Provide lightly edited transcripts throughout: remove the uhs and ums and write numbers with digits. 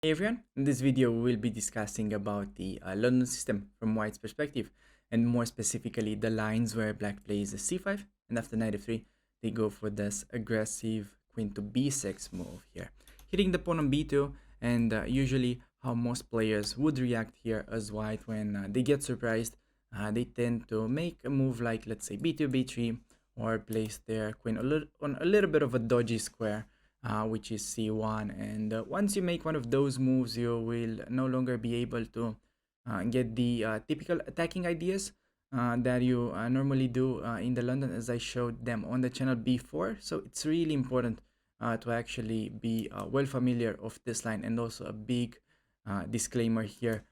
Hey everyone, in this video we will be discussing about the London system from white's perspective, and more specifically the lines where black plays c5 and after knight f3 they go for this aggressive queen to b6 move here, hitting the pawn on b2, and usually how most players would react here as white when they get surprised. They tend to make a move like, let's say, b2, b3, or place their queen on a little bit of a dodgy square, which is c1, and once you make one of those moves you will no longer be able to get the typical attacking ideas that you normally do in the London, as I showed them on the channel before. So it's really important to actually be well familiar of this line, and also a big disclaimer here: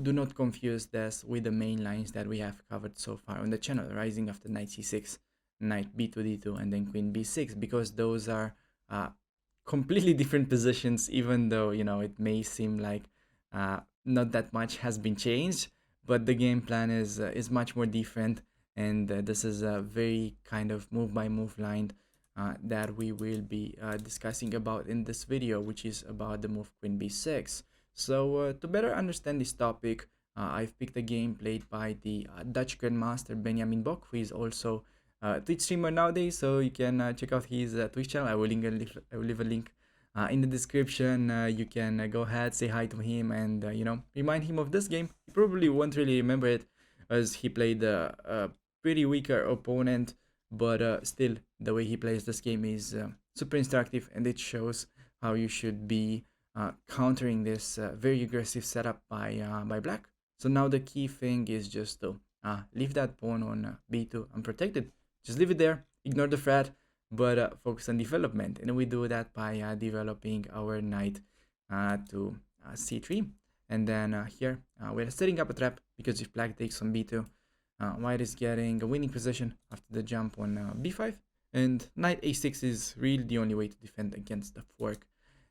do not confuse this with the main lines that we have covered so far on the channel: rising after knight c6, knight b2 d2, and then queen b6, because those are completely different positions, even though it may seem like not that much has been changed, but the game plan is much more different. And this is a very kind of move by move line that we will be discussing about in this video, which is about the move queen b6. So to better understand this topic, I've picked a game played by the Dutch grandmaster Benjamin Bok, who is also Twitch streamer nowadays, so you can check out his Twitch channel. I will leave a link in the description. You can go ahead, say hi to him, and remind him of this game. He probably won't really remember it, as he played a pretty weaker opponent, but still the way he plays this game is super instructive, and it shows how you should be countering this very aggressive setup by black. So now the key thing is just to leave that pawn on b2 unprotected. Just leave it there, ignore the threat, but focus on development. And we do that by developing our knight to c3. And then here we're setting up a trap, because if black takes on b2, white is getting a winning position after the jump on b5. And knight a6 is really the only way to defend against the fork.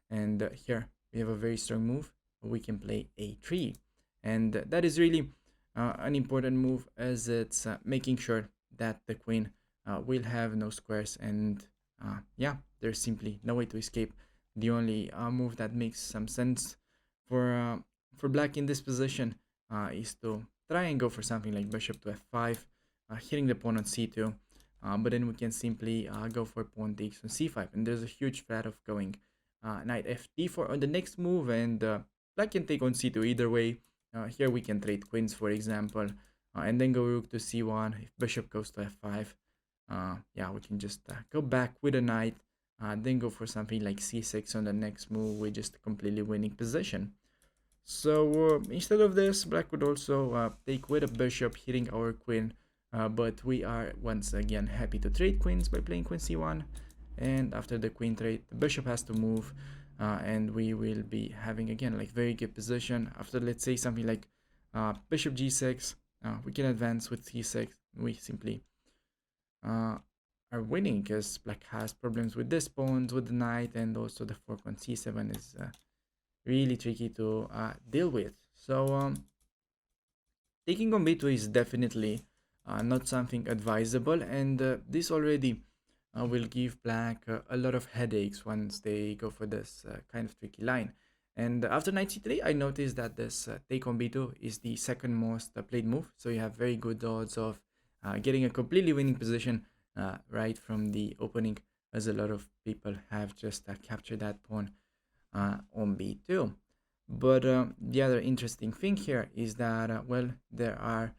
And here we have a very strong move. We can play a3. And that is really an important move, as it's making sure that the queen will have no squares, and yeah, there's simply no way to escape. The only move that makes some sense for black in this position is to try and go for something like bishop to f5, hitting the pawn on c2, but then we can simply go for pawn takes on c5, and there's a huge threat of going knight f d4 on the next move, and black can take on c2 either way. Here we can trade queens, for example, and then go rook to c1. If bishop goes to f5, yeah, we can just go back with a knight, then go for something like c6 on the next move with just a completely winning position. So instead of this, black would also take with a bishop, hitting our queen, but we are once again happy to trade queens by playing queen c1. And after the queen trade, the bishop has to move, and we will be having again like very good position. After, let's say, something like bishop g6, we can advance with c6. We simply are winning, because black has problems with this pawns, with the knight, and also the fork on c7 is really tricky to deal with. So taking on b2 is definitely not something advisable, and this already will give black a lot of headaches once they go for this kind of tricky line. And after knight c3, I noticed that this take on b2 is the second most played move, so you have very good odds of getting a completely winning position right from the opening, as a lot of people have just captured that pawn on b2. But the other interesting thing here is that, well, there are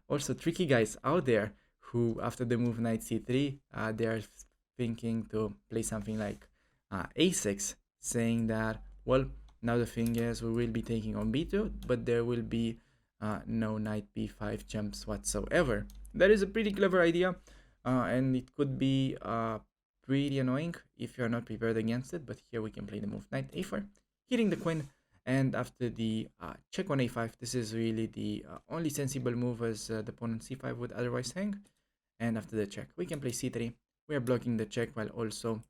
also tricky guys out there who, after the move knight c3, they are thinking to play something like a6, saying that, well, now the thing is we will be taking on b2, but there will be no knight b5 jumps whatsoever. That is a pretty clever idea, and it could be pretty annoying if you're not prepared against it. But here we can play the move knight a4, hitting the queen, and after the check on a5, this is really the only sensible move, as the pawn on c5 would otherwise hang. And after the check, we can play c3. We are blocking the check while also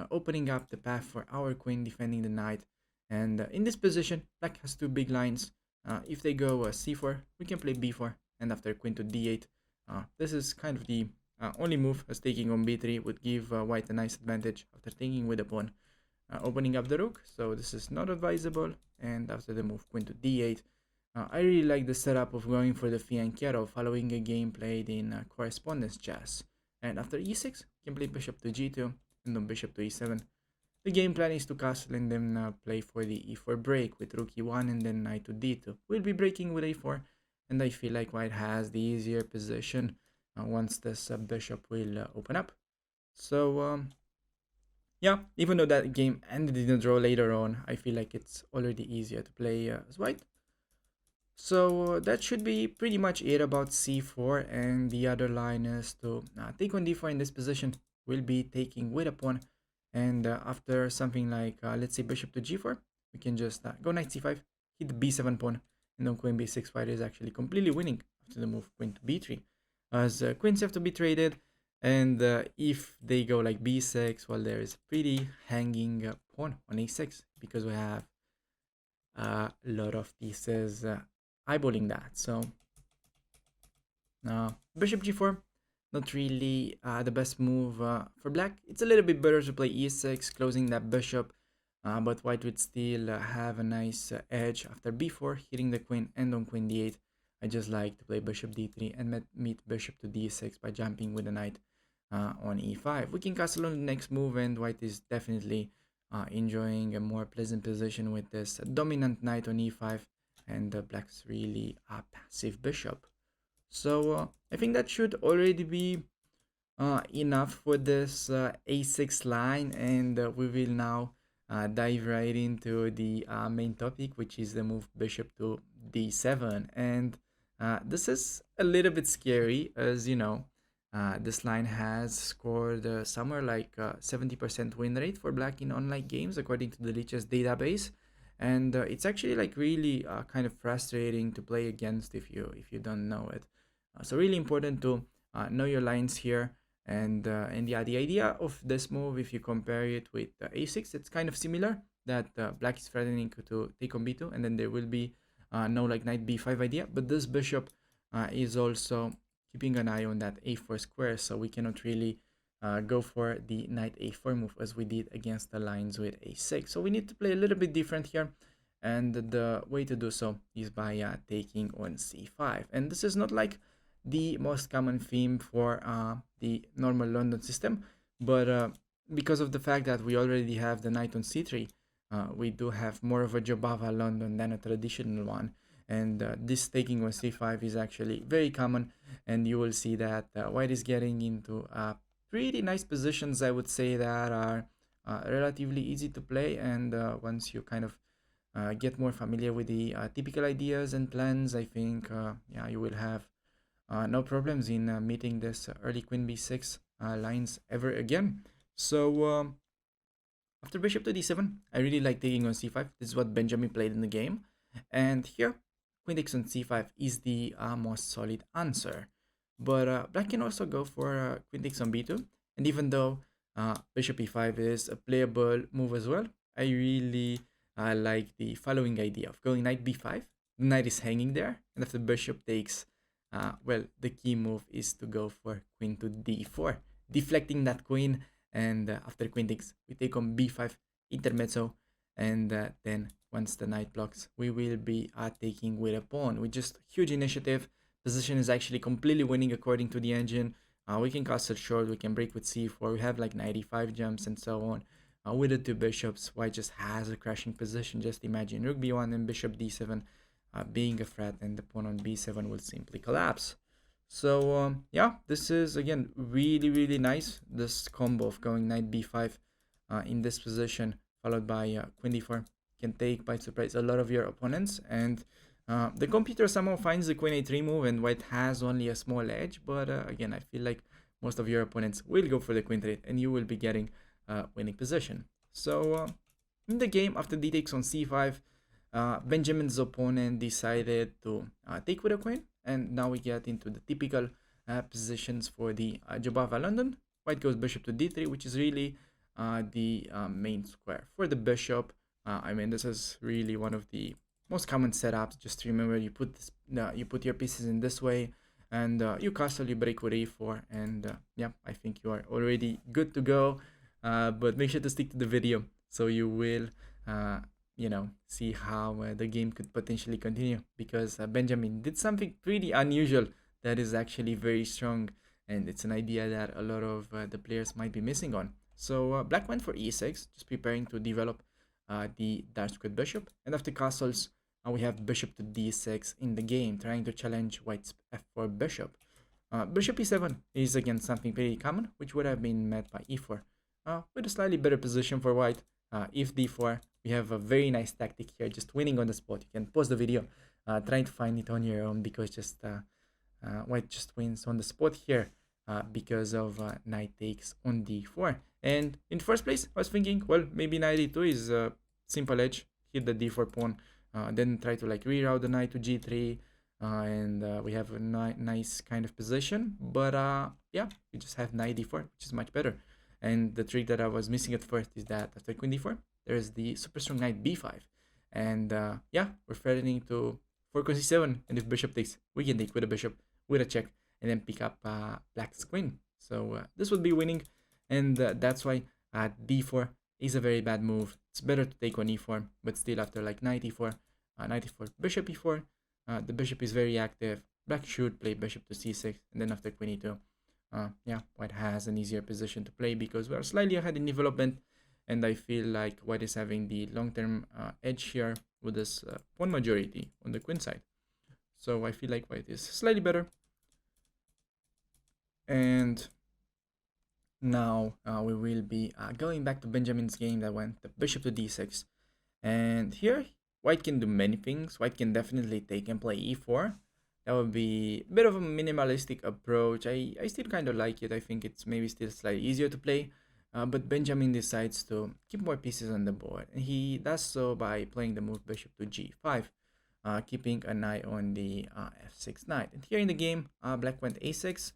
opening up the path for our queen, defending the knight. And in this position, black has two big lines. If they go c4, we can play b4, and after queen to d8, this is kind of the only move, as taking on b3 would give white a nice advantage after taking with the pawn opening up the rook, so this is not advisable. And after the move queen to d8, I really like the setup of going for the fianchetto, following a game played in correspondence chess. And after e6, you can play bishop to g2, and then bishop to e7. The game plan is to castle and then play for the e4 break with rook e1 and then knight to d2. We'll be breaking with a4, and I feel like white has the easier position once this bishop will open up. So yeah, even though that game ended in a draw later on, I feel like it's already easier to play as white. So that should be pretty much it about c4, and the other line is to take on d4 in this position. We'll be taking with a pawn, and after something like let's say bishop to g4, we can just go knight c5, hit the b7 pawn, and then queen b6. White is actually completely winning after the move queen to b3, as queens have to be traded, and if they go like b6, well, there is a pretty hanging pawn on a6 because we have a lot of pieces eyeballing that. So bishop g4, not really the best move for black. It's a little bit better to play e6, closing that bishop, but white would still have a nice edge after b4, hitting the queen, and on queen d8. I just like to play bishop d3 and meet bishop to d6 by jumping with the knight on e5. We can castle on the next move, and white is definitely enjoying a more pleasant position with this dominant knight on e5, and black's really a passive bishop. So I think that should already be enough for this a6 line, and we will now dive right into the main topic, which is the move bishop to d7. And this is a little bit scary, as you know, this line has scored somewhere like 70% win rate for black in online games according to the Lichess database, and it's actually like really kind of frustrating to play against if you don't know it. So really important to know your lines here, and yeah, the idea of this move, if you compare it with a6, it's kind of similar, that black is threatening to take on b2, and then there will be no like knight b5 idea, but this bishop is also keeping an eye on that a4 square, so we cannot really go for the knight a4 move as we did against the lines with a6. So we need to play a little bit different here, and the way to do so is by taking on c5. And this is not like the most common theme for the normal London system, but because of the fact that we already have the knight on c3, we do have more of a Jobava London than a traditional one, and this taking on c5 is actually very common, and you will see that white is getting into pretty nice positions, I would say, that are relatively easy to play, and once you kind of get more familiar with the typical ideas and plans, I think yeah, you will have no problems in meeting this early queen b6 lines ever again. So after bishop to d7, I really like taking on c5. This is what Benjamin played in the game, and here queen takes on c5 is the most solid answer. But black can also go for queen takes on b2, and even though bishop e5 is a playable move as well, I really like the following idea of going knight b5. The knight is hanging there, and if the bishop takes, well, the key move is to go for queen to d4, deflecting that queen, and after queen takes, we take on b5 intermezzo, and then once the knight blocks, we will be taking with a pawn with just huge initiative. Position is actually completely winning according to the engine. We can castle short, we can break with c4, we have like 95 jumps and so on. With the two bishops, white just has a crashing position. Just imagine rook b1 and bishop d7 being a threat, and the pawn on b7 will simply collapse. So yeah, this is again really nice, this combo of going knight b5 in this position, followed by queen d4, can take by surprise a lot of your opponents, and the computer somehow finds the queen a3 move, and white has only a small edge, but again, I feel like most of your opponents will go for the queen trade, and you will be getting winning position. So in the game, after d takes on c5, Benjamin's opponent decided to take with a queen, and now we get into the typical positions for the Jobava London. White goes bishop to d3, which is really the main square for the bishop. I mean, this is really one of the most common setups. Just remember, you put this, you put your pieces in this way, and you castle, you break with a4, and yeah, I think you are already good to go. But make sure to stick to the video So you will, see how the game could potentially continue, because Benjamin did something pretty unusual that is actually very strong, and it's an idea that a lot of the players might be missing on. So black went for e6, just preparing to develop the dark squared bishop, and after castles, we have bishop to d6 in the game, trying to challenge white's f4 bishop. Bishop e7 is again something pretty common, which would have been met by e4, with a slightly better position for white. If d4, we have a very nice tactic here, just winning on the spot. You can pause the video, trying to find it on your own, because just white just wins on the spot here because of knight takes on d4. And in the first place, I was thinking, well, maybe knight e2 is a simple edge, hit the d4 pawn, then try to like reroute the knight to g3, and we have a nice kind of position. But yeah, we just have knight d4, which is much better. And the trick that I was missing at first is that after queen d4, there is the super strong knight b5. And yeah, we're threatening to 4 queen c7, and if bishop takes, we can take with a bishop, with a check, and then pick up black's queen. So this would be winning, and that's why d4 is a very bad move. It's better to take on e4, but still after like knight e4, bishop e4, the bishop is very active. Black should play bishop to c6, and then after queen e2, yeah, white has an easier position to play because we are slightly ahead in development, and I feel like white is having the long-term edge here with this pawn majority on the queen side. So I feel like white is slightly better. And now we will be going back to Benjamin's game that went the bishop to d6. And here, white can do many things. White can definitely take and play e4. That would be a bit of a minimalistic approach. I still kind of like it. I think it's maybe still slightly easier to play. But Benjamin decides to keep more pieces on the board. And he does so by playing the move bishop to g5, keeping an eye on the f6 knight. And here in the game, black went a6.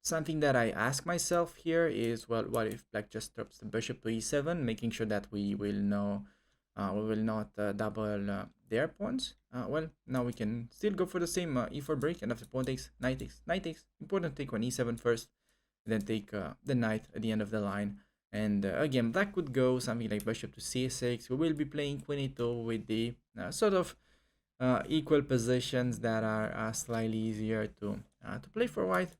Something that I ask myself here is, well, what if black just drops the bishop to e7, making sure that we will not double their pawns. Well, now we can still go for the same e4 break, and after pawn takes, knight takes, knight takes. Important to take on e7 first, then take the knight at the end of the line. And again, black could go something like bishop to c6. We will be playing queen e2 with the sort of equal positions that are slightly easier to play for white.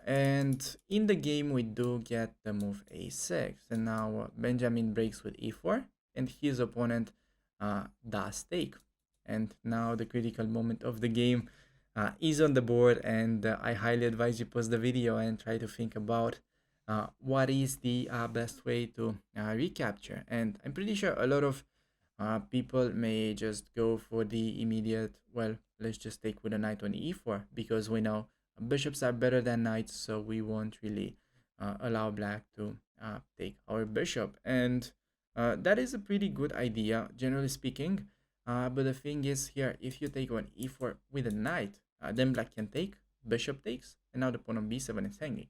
And in the game, we do get the move a6. And now Benjamin breaks with e4, and his opponent does take. And now the critical moment of the game is on the board, and I highly advise you pause the video and try to think about what is the best way to recapture. And I'm pretty sure a lot of people may just go for the immediate, well, let's just take with a knight on e4, because we know bishops are better than knights, so we won't really allow black to take our bishop. And that is a pretty good idea, generally speaking. But the thing is here, if you take on e4 with a knight, then black can take, bishop takes, and now the pawn on b7 is hanging.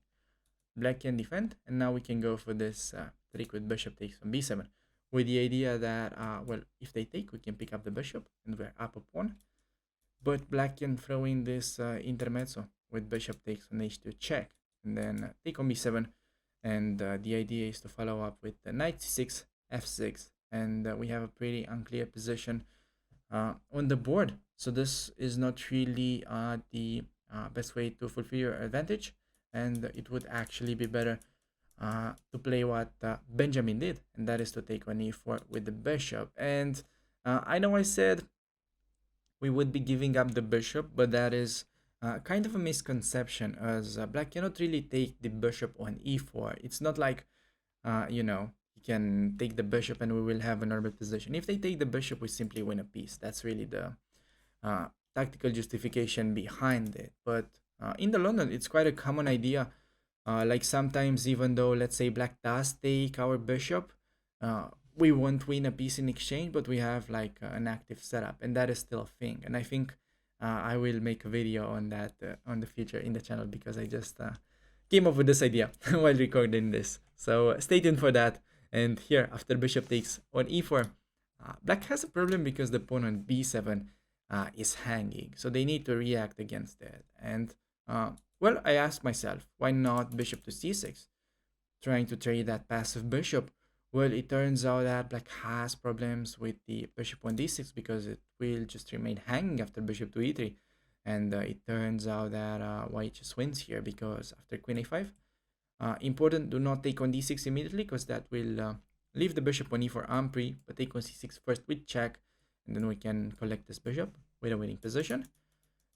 Black can defend, and now we can go for this trick with bishop takes on b7, with the idea that, well, if they take, we can pick up the bishop, and we're up a pawn. But black can throw in this intermezzo with bishop takes on h2 check, and then take on b7. And the idea is to follow up with the knight c6, f6, and we have a pretty unclear position on the board. So this is not really the best way to fulfill your advantage, and it would actually be better to play what Benjamin did, and that is to take on e4 with the bishop. And I know I said we would be giving up the bishop, but that is kind of a misconception, as black cannot really take the bishop on e4. It's not like, he can take the bishop and we will have a normal position. If they take the bishop, we simply win a piece. That's really the tactical justification behind it. But in the London, it's quite a common idea. Like sometimes, even though, let's say, black does take our bishop, we won't win a piece in exchange, but we have like an active setup, and that is still a thing. And I think I will make a video on that on the future in the channel, because I just came up with this idea while recording this. So stay tuned for that. And here, after bishop takes on e4, black has a problem because the pawn on b7 is hanging, so they need to react against it. And well, I asked myself, why not bishop to c6, trying to trade that passive bishop Well, it turns out that black has problems with the bishop on d6 because it will just remain hanging after bishop to e3. And it turns out that white just wins here because after queen a5, important, do not take on d6 immediately because that will leave the bishop on e4 ampri, but take on c6 first with check, and then we can collect this bishop with a winning position.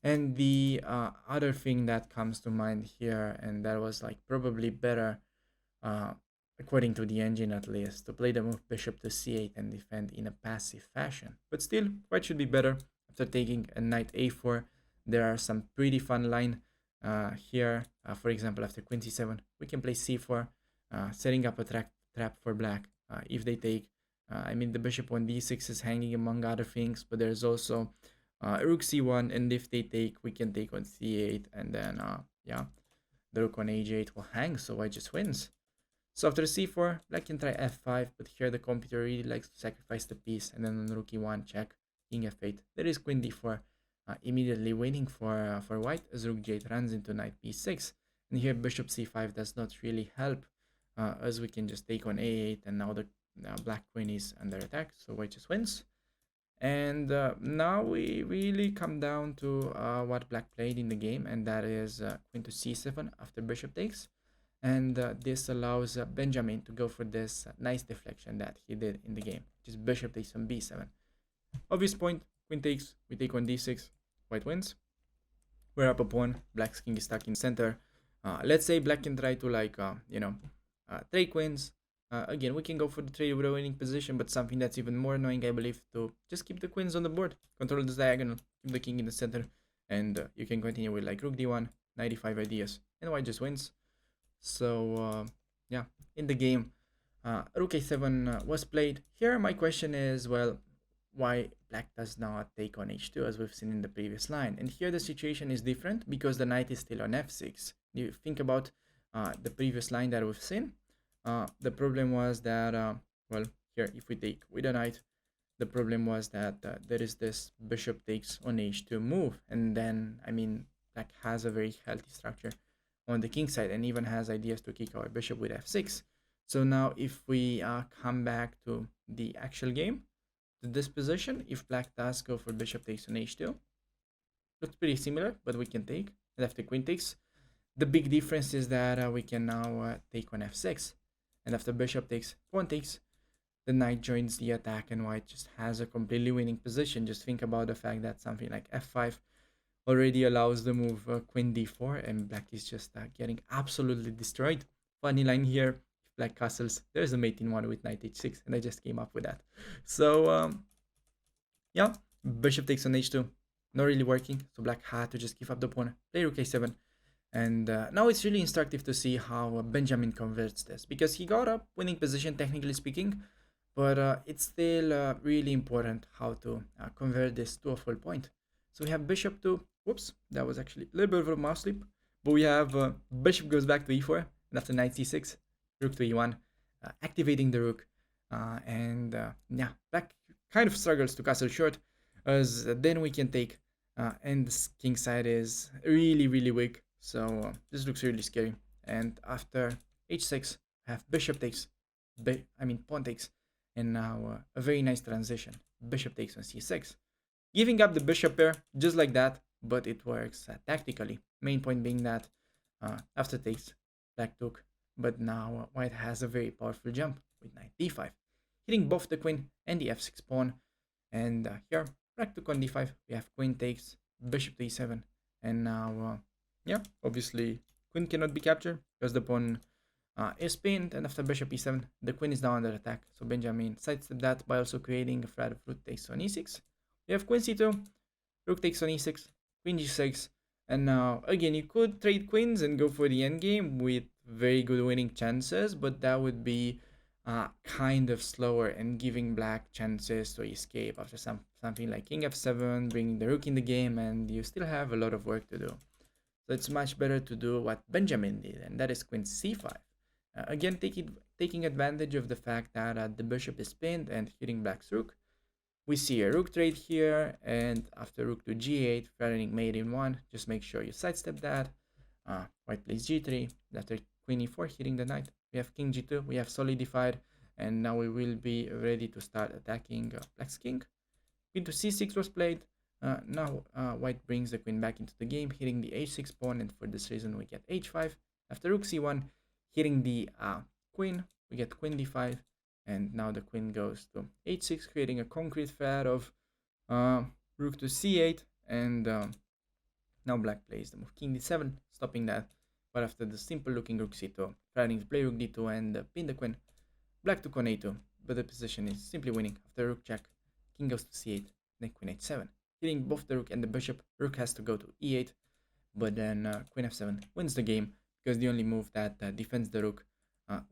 And the other thing that comes to mind here, and that was like probably better, uh, according to the engine at least, to play the move bishop to c8 and defend in a passive fashion. But still, white should be better after taking a knight a4. There are some pretty fun line here. For example, after queen c7, we can play c4, setting up a trap for black if they take. I mean, the bishop on d6 is hanging among other things, but there's also rook c1, and if they take, we can take on c8, and then yeah, the rook on h8 will hang, so white just wins. So after c4, black can try f5, but here the computer really likes to sacrifice the piece, and then on rook e1, check, king f8. There is queen d4, immediately waiting for white as rook g8 runs into knight b6, and here bishop c5 does not really help, as we can just take on a8, and now the black queen is under attack, so white just wins. And now we really come down to what black played in the game, and that is queen to c7 after bishop takes. And this allows Benjamin to go for this nice deflection that he did in the game, which is bishop takes on b7. Obvious point, queen takes, we take on d6, white wins. We're up a pawn, black's king is stuck in center. Let's say black can try to like, trade queens. Again, we can go for the trade with a winning position, but something that's even more annoying, I believe, to just keep the queens on the board, control this diagonal, keep the king in the center, and you can continue with like rook d1, knight e5 ideas, and white just wins. So yeah, in the game, rook a7 was played. Here my question is, well, why black does not take on h2 as we've seen in the previous line? And here the situation is different because the knight is still on f6. You think about the previous line that we've seen. The problem was that, well, here if we take with a knight, the problem was that there is this bishop takes on h2 move, and then, I mean, black has a very healthy structure on the king side and even has ideas to kick our bishop with f6. So now if we come back to the actual game, to this position, if black does go for bishop takes on h2, looks pretty similar, but we can take. And after queen takes, the big difference is that we can now take on f6. And after bishop takes, pawn takes, the knight joins the attack and white just has a completely winning position. Just think about the fact that something like f5 already allows the move queen d4, and black is just getting absolutely destroyed. Funny line here, if black castles, there's a mate in one with knight h6, and I just came up with that. So yeah, bishop takes on h2, not really working, so black had to just give up the pawn, play rook a7. And now it's really instructive to see how Benjamin converts this, because he got a winning position technically speaking, but it's still really important how to convert this to a full point. So we have bishop to, whoops, that was actually a little bit of a mouse slip, but we have bishop goes back to e4, and after knight c6, rook to e1, activating the rook, and yeah, black kind of struggles to castle short, as then we can take, and the king side is really, really weak. So this looks really scary. And after h6, I have bishop takes, pawn takes, and now a very nice transition. Bishop takes on c6, giving up the bishop pair just like that, but it works tactically. Main point being that after takes, black took, but now white has a very powerful jump with knight d5, hitting both the queen and the f6 pawn. And here, black took on d5. We have queen takes, bishop to e7, and now yeah, obviously queen cannot be captured because the pawn is pinned, and after bishop e7, the queen is now under attack. So Benjamin sidestepped that by also creating a threat of rook takes on e6. We have queen c2, rook takes on e6, queen g6, and now again you could trade queens and go for the endgame with very good winning chances, but that would be kind of slower and giving black chances to escape after something like king f7, bringing the rook in the game, and you still have a lot of work to do. So it's much better to do what Benjamin did, and that is queen c5. Again, taking advantage of the fact that the bishop is pinned and hitting black's rook. We see a rook trade here, and after rook to g8, threatening mate in 1, just make sure you sidestep that. White plays g3, after queen e4, hitting the knight. We have king g2, we have solidified And now we will be ready to start attacking black's king. Queen to c6 was played. Now white brings the queen back into the game, hitting the h6 pawn, and for this reason we get h5. After rook c1, hitting the queen, we get queen d5, and now the queen goes to h6, creating a concrete threat of rook to c8, and now black plays the move king d7, stopping that. But after the simple looking rook c2, threatening to play rook d2 and pin the queen, black took on a2, but the position is simply winning. After rook check, king goes to c8, then queen h7, hitting both the rook and the bishop. Rook has to go to e8, but then queen f7 wins the game, because the only move that defends the rook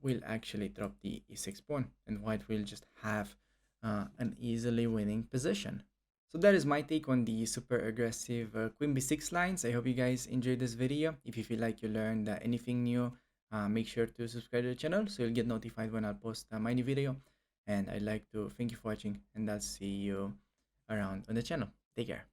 will actually drop the e6 pawn, and white will just have an easily winning position. So that is my take on the super aggressive queen b6 lines. I hope you guys enjoyed this video. If you feel like you learned anything new, make sure to subscribe to the channel so you'll get notified when I'll post my new video. And I'd like to thank you for watching, and I'll see you around on the channel. Take care.